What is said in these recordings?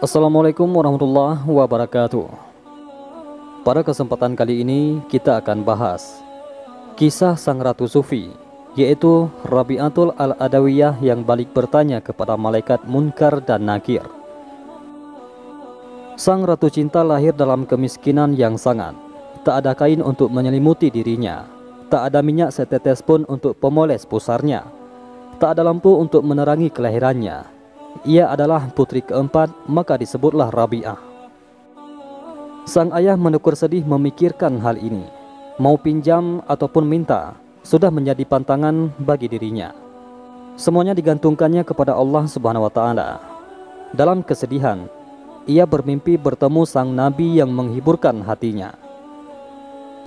Assalamualaikum warahmatullahi wabarakatuh. Pada kesempatan kali ini kita akan bahas kisah sang Ratu Sufi, yaitu Rabi'atul Al-Adawiyah yang balik bertanya kepada malaikat Munkar dan Nakir. Sang Ratu Cinta lahir dalam kemiskinan yang sangat. Tak ada kain untuk menyelimuti dirinya, tak ada minyak setetes pun untuk pemoles pusarnya, tak ada lampu untuk menerangi kelahirannya. Ia adalah putri keempat, maka disebutlah Rabi'ah. Sang ayah menekur sedih memikirkan hal ini. Mau pinjam ataupun minta sudah menjadi pantangan bagi dirinya. Semuanya digantungkannya kepada Allah Subhanahu wa taala. Dalam kesedihan, ia bermimpi bertemu sang nabi yang menghiburkan hatinya.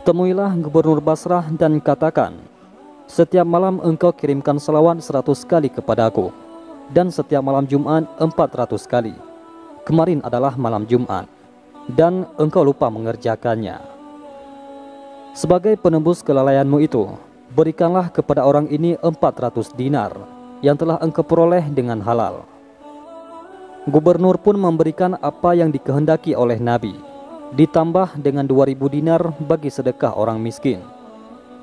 Temuilah Gubernur Basrah dan katakan, setiap malam engkau kirimkan salawat 100 kali kepadaku, dan setiap malam Jumat 400 kali. Kemarin adalah malam Jumat, dan engkau lupa mengerjakannya. Sebagai penembus kelalaianmu itu, berikanlah kepada orang ini 400 dinar yang telah engkau peroleh dengan halal. Gubernur pun memberikan apa yang dikehendaki oleh Nabi, ditambah dengan 2000 dinar bagi sedekah orang miskin.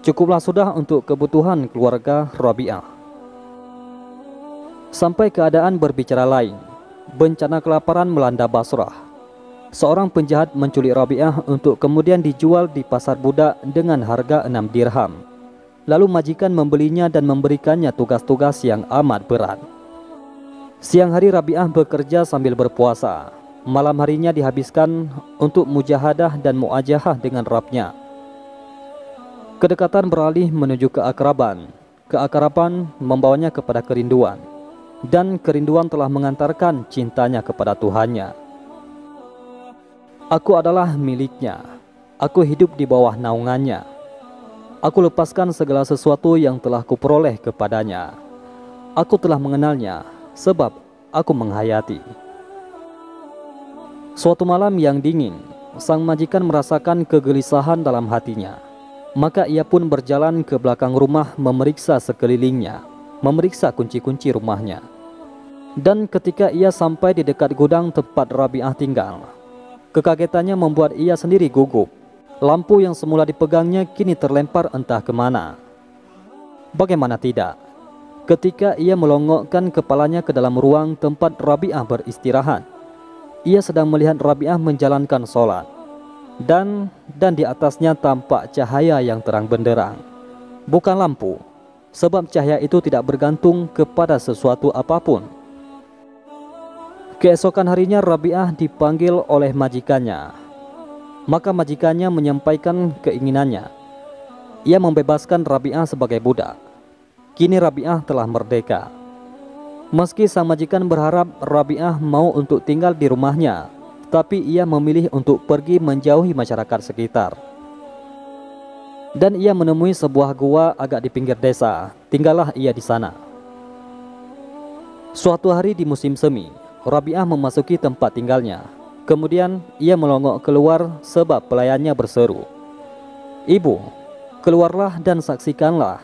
Cukuplah sudah untuk kebutuhan keluarga Rabi'ah. Sampai keadaan berbicara lain, bencana kelaparan melanda Basrah. Seorang penjahat menculik Rabi'ah untuk kemudian dijual di pasar budak dengan harga 6 dirham. Lalu majikan membelinya dan memberikannya tugas-tugas yang amat berat. Siang hari Rabi'ah bekerja sambil berpuasa. Malam harinya dihabiskan untuk mujahadah dan muajahah dengan Rabbnya. Kedekatan beralih menuju keakraban. Keakraban membawanya kepada kerinduan. Dan kerinduan telah mengantarkan cintanya kepada Tuhannya. Aku adalah miliknya. Aku hidup di bawah naungannya. Aku lepaskan segala sesuatu yang telah kuperoleh kepadanya. Aku telah mengenalnya, sebab aku menghayati. Suatu malam yang dingin, sang majikan merasakan kegelisahan dalam hatinya. Maka ia pun berjalan ke belakang rumah memeriksa sekelilingnya, memeriksa kunci-kunci rumahnya. Dan ketika ia sampai di dekat gudang tempat Rabi'ah tinggal, kekagetannya membuat ia sendiri gugup. Lampu yang semula dipegangnya kini terlempar entah kemana. Bagaimana tidak, ketika ia melongokkan kepalanya ke dalam ruang tempat Rabi'ah beristirahat, ia sedang melihat Rabi'ah menjalankan sholat. Dan di atasnya tampak cahaya yang terang benderang. Bukan lampu, sebab cahaya itu tidak bergantung kepada sesuatu apapun. Keesokan harinya Rabi'ah dipanggil oleh majikannya. Maka majikannya menyampaikan keinginannya. Ia membebaskan Rabi'ah sebagai budak. Kini Rabi'ah telah merdeka. Meski sang majikan berharap Rabi'ah mau untuk tinggal di rumahnya, tapi ia memilih untuk pergi menjauhi masyarakat sekitar. Dan ia menemui sebuah gua agak di pinggir desa. Tinggallah ia di sana. Suatu hari di musim semi, Rabi'ah memasuki tempat tinggalnya. Kemudian ia melongok keluar sebab pelayannya berseru, "Ibu, keluarlah dan saksikanlah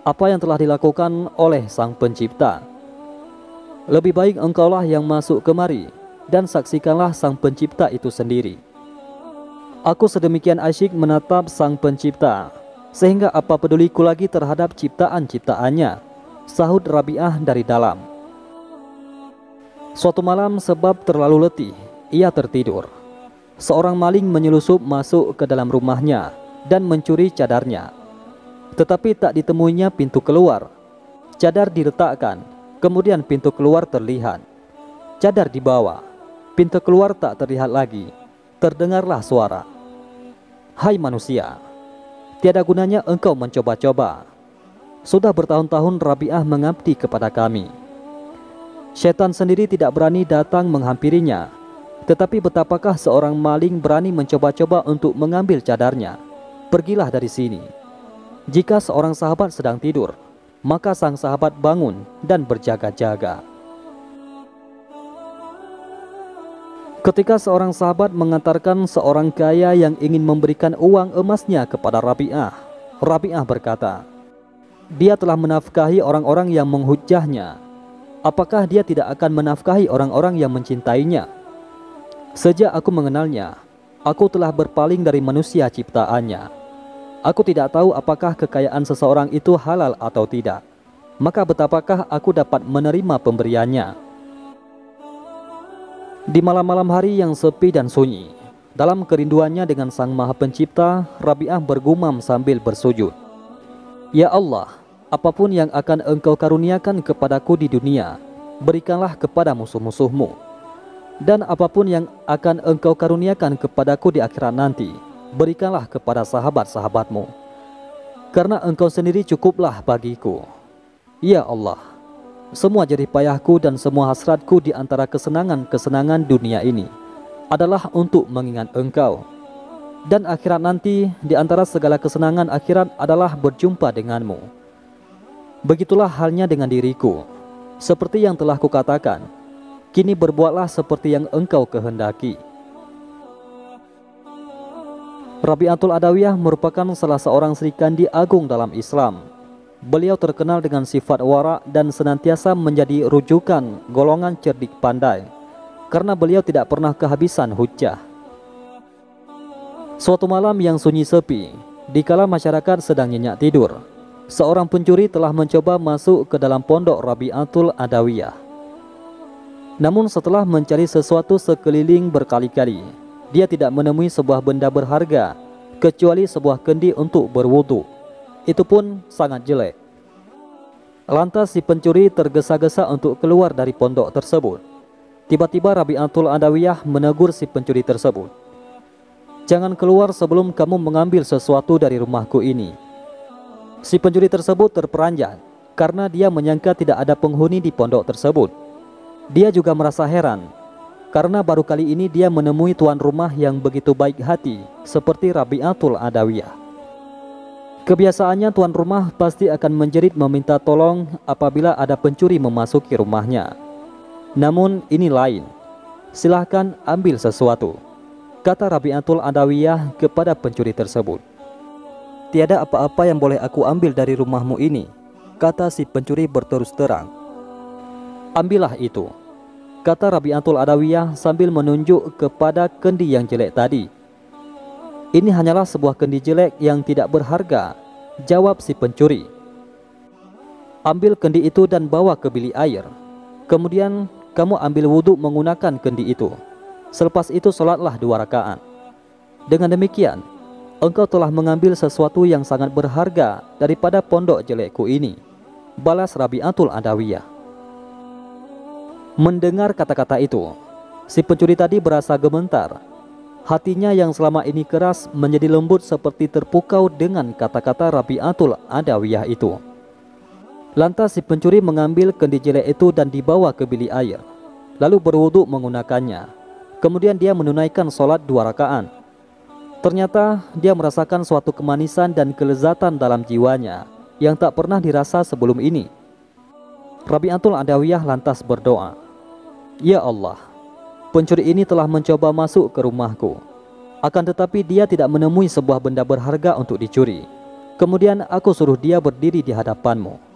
apa yang telah dilakukan oleh Sang Pencipta. Lebih baik engkaulah yang masuk kemari dan saksikanlah Sang Pencipta itu sendiri. Aku sedemikian asyik menatap Sang Pencipta, sehingga apa peduliku lagi terhadap ciptaan-ciptaannya," sahut Rabi'ah dari dalam. Suatu malam sebab terlalu letih, ia tertidur. Seorang maling menyelusup masuk ke dalam rumahnya dan mencuri cadarnya. Tetapi tak ditemuinya pintu keluar. Cadar diletakkan, kemudian pintu keluar terlihat. Cadar dibawa, pintu keluar tak terlihat lagi. Terdengarlah suara, "Hai manusia, tiada gunanya engkau mencoba-coba. Sudah bertahun-tahun Rabi'ah mengabdi kepada kami. Syaitan sendiri tidak berani datang menghampirinya. Tetapi betapakah seorang maling berani mencoba-coba untuk mengambil cadarnya? Pergilah dari sini." Jika seorang sahabat sedang tidur, maka sang sahabat bangun dan berjaga-jaga. Ketika seorang sahabat mengantarkan seorang kaya yang ingin memberikan uang emasnya kepada Rabi'ah, Rabi'ah berkata, "Dia telah menafkahi orang-orang yang menghujahnya. Apakah dia tidak akan menafkahi orang-orang yang mencintainya?" Sejak aku mengenalnya, aku telah berpaling dari manusia ciptaannya. Aku tidak tahu apakah kekayaan seseorang itu halal atau tidak. Maka betapakah aku dapat menerima pemberiannya? Di malam-malam hari yang sepi dan sunyi, dalam kerinduannya dengan Sang Maha Pencipta, Rabi'ah bergumam sambil bersujud. Ya Allah, apapun yang akan Engkau karuniakan kepadaku di dunia, berikanlah kepada musuh-musuhmu. Dan apapun yang akan Engkau karuniakan kepadaku di akhirat nanti, berikanlah kepada sahabat-sahabatmu. Karena Engkau sendiri cukuplah bagiku. Ya Allah, semua jerih payahku dan semua hasratku di antara kesenangan-kesenangan dunia ini adalah untuk mengingat Engkau. Dan akhirat nanti di antara segala kesenangan akhirat adalah berjumpa denganmu. Begitulah halnya dengan diriku. Seperti yang telah kukatakan, kini berbuatlah seperti yang Engkau kehendaki. Rabi'atul Adawiyah merupakan salah seorang Serikandi agung dalam Islam. Beliau terkenal dengan sifat wara dan senantiasa menjadi rujukan golongan cerdik pandai, karena beliau tidak pernah kehabisan hujjah. Suatu malam yang sunyi sepi, dikala masyarakat sedang nyenyak tidur, seorang pencuri telah mencoba masuk ke dalam pondok Rabi'atul Adawiyah. Namun setelah mencari sesuatu sekeliling berkali-kali, dia tidak menemui sebuah benda berharga kecuali sebuah kendi untuk berwudu. Itu pun sangat jelek. Lantas si pencuri tergesa-gesa untuk keluar dari pondok tersebut. Tiba-tiba Rabi'atul Adawiyah menegur si pencuri tersebut. Jangan keluar sebelum kamu mengambil sesuatu dari rumahku ini. Si pencuri tersebut terperanjat karena dia menyangka tidak ada penghuni di pondok tersebut. Dia juga merasa heran karena baru kali ini dia menemui tuan rumah yang begitu baik hati seperti Rabi'atul Adawiyah. Kebiasaannya tuan rumah pasti akan menjerit meminta tolong apabila ada pencuri memasuki rumahnya. Namun ini lain. Silahkan ambil sesuatu, kata Rabi'atul Adawiyah kepada pencuri tersebut. Tiada apa-apa yang boleh aku ambil dari rumahmu ini, kata si pencuri berterus terang. Ambillah itu, kata Rabi'atul Adawiyah sambil menunjuk kepada kendi yang jelek tadi. Ini hanyalah sebuah kendi jelek yang tidak berharga, jawab si pencuri. Ambil kendi itu dan bawa ke bilik air. Kemudian kamu ambil wudhu menggunakan kendi itu. Selepas itu sholatlah 2 rakaat. Dengan demikian, engkau telah mengambil sesuatu yang sangat berharga daripada pondok jelekku ini, balas Rabi'atul Adawiyah. Mendengar kata-kata itu, si pencuri tadi berasa gemetar. Hatinya yang selama ini keras menjadi lembut seperti terpukau dengan kata-kata Rabi'atul Adawiyah itu. Lantas si pencuri mengambil kendi jelek itu dan dibawa ke bilik air, lalu berwudu menggunakannya. Kemudian dia menunaikan sholat 2 rakaat. Ternyata dia merasakan suatu kemanisan dan kelezatan dalam jiwanya yang tak pernah dirasa sebelum ini. Rabi'atul Adawiyah lantas berdoa, Ya Allah, pencuri ini telah mencoba masuk ke rumahku. Akan tetapi dia tidak menemui sebuah benda berharga untuk dicuri. Kemudian aku suruh dia berdiri di hadapanmu.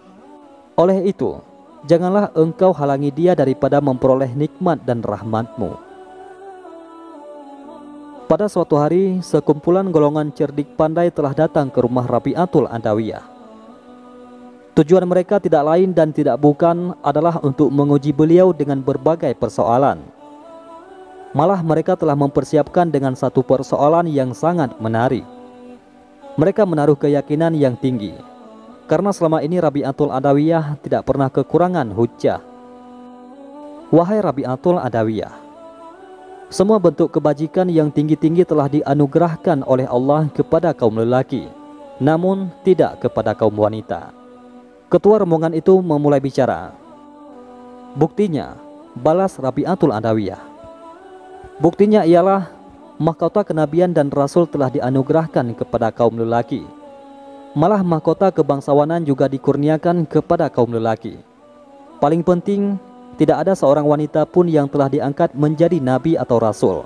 Oleh itu, janganlah engkau halangi dia daripada memperoleh nikmat dan rahmatmu. Pada suatu hari, sekumpulan golongan cerdik pandai telah datang ke rumah Rabi'atul Adawiyah. Tujuan mereka tidak lain dan tidak bukan adalah untuk menguji beliau dengan berbagai persoalan. Malah mereka telah mempersiapkan dengan satu persoalan yang sangat menarik. Mereka menaruh keyakinan yang tinggi, karena selama ini Rabi'atul Adawiyah tidak pernah kekurangan hujjah. Wahai Rabi'atul Adawiyah, semua bentuk kebajikan yang tinggi-tinggi telah dianugerahkan oleh Allah kepada kaum lelaki, namun tidak kepada kaum wanita. Ketua rombongan itu memulai bicara. Buktinya, balas Rabi'atul Adawiyah. Buktinya ialah mahkota kenabian dan rasul telah dianugerahkan kepada kaum lelaki. Malah mahkota kebangsawanan juga dikurniakan kepada kaum lelaki. Paling penting, tidak ada seorang wanita pun yang telah diangkat menjadi nabi atau rasul.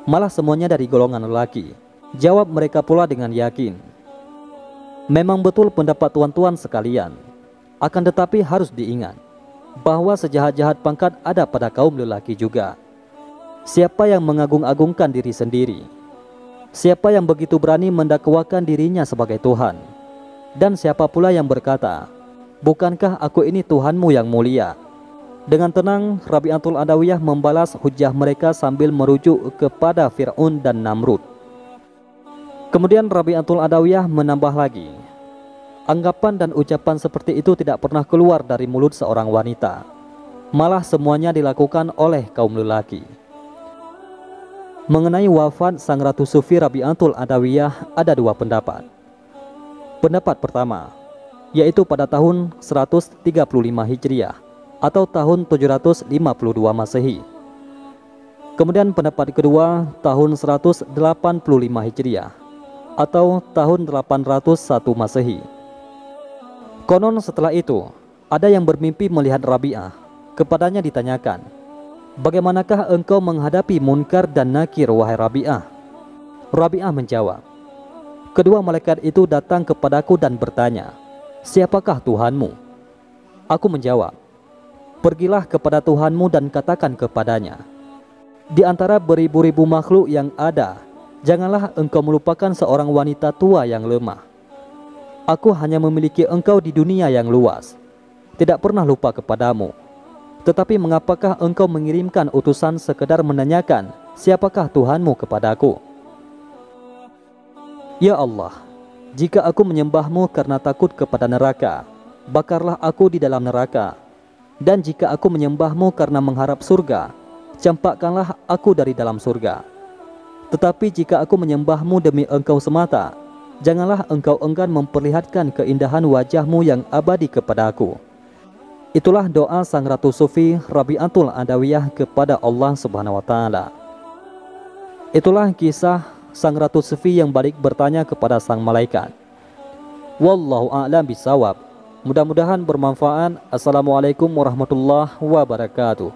Malah semuanya dari golongan lelaki. Jawab mereka pula dengan yakin. Memang betul pendapat tuan-tuan sekalian. Akan tetapi harus diingat bahwa sejahat-jahat pangkat ada pada kaum lelaki juga. Siapa yang mengagung-agungkan diri sendiri? Siapa yang begitu berani mendakwakan dirinya sebagai Tuhan? Dan siapa pula yang berkata, bukankah aku ini Tuhanmu yang mulia? Dengan tenang, Rabi'atul Adawiyah membalas hujah mereka sambil merujuk kepada Fir'aun dan Namrud. Kemudian Rabi'atul Adawiyah menambah lagi, anggapan dan ucapan seperti itu tidak pernah keluar dari mulut seorang wanita. Malah semuanya dilakukan oleh kaum lelaki. Mengenai wafat sang Ratu Sufi Rabi'atul Adawiyah ada dua pendapat. Pendapat pertama, yaitu pada tahun 135 Hijriah atau tahun 752 Masehi. Kemudian pendapat kedua, tahun 185 Hijriah atau tahun 801 Masehi. Konon setelah itu, ada yang bermimpi melihat Rabi'ah. Kepadanya ditanyakan, bagaimanakah engkau menghadapi munkar dan nakir, wahai Rabi'ah? Rabi'ah menjawab, kedua malaikat itu datang kepadaku dan bertanya, siapakah Tuhanmu? Aku menjawab, pergilah kepada Tuhanmu dan katakan kepadanya, di antara beribu-ribu makhluk yang ada, janganlah engkau melupakan seorang wanita tua yang lemah. Aku hanya memiliki engkau di dunia yang luas, tidak pernah lupa kepadamu. Tetapi mengapakah engkau mengirimkan utusan sekedar menanyakan siapakah Tuhanmu kepadaku? Ya Allah, jika aku menyembahmu karena takut kepada neraka, bakarlah aku di dalam neraka. Dan jika aku menyembahmu karena mengharap surga, campakkanlah aku dari dalam surga. Tetapi jika aku menyembahmu demi engkau semata, janganlah engkau enggan memperlihatkan keindahan wajahmu yang abadi kepadaku. Itulah doa sang Ratu Sufi Rabi'atul Adawiyah kepada Allah Subhanahu wa Ta'ala. Itulah kisah sang Ratu Sufi yang balik bertanya kepada sang malaikat. Wallahu a'lam bisawab. Mudah-mudahan bermanfaat. Assalamualaikum warahmatullahi wabarakatuh.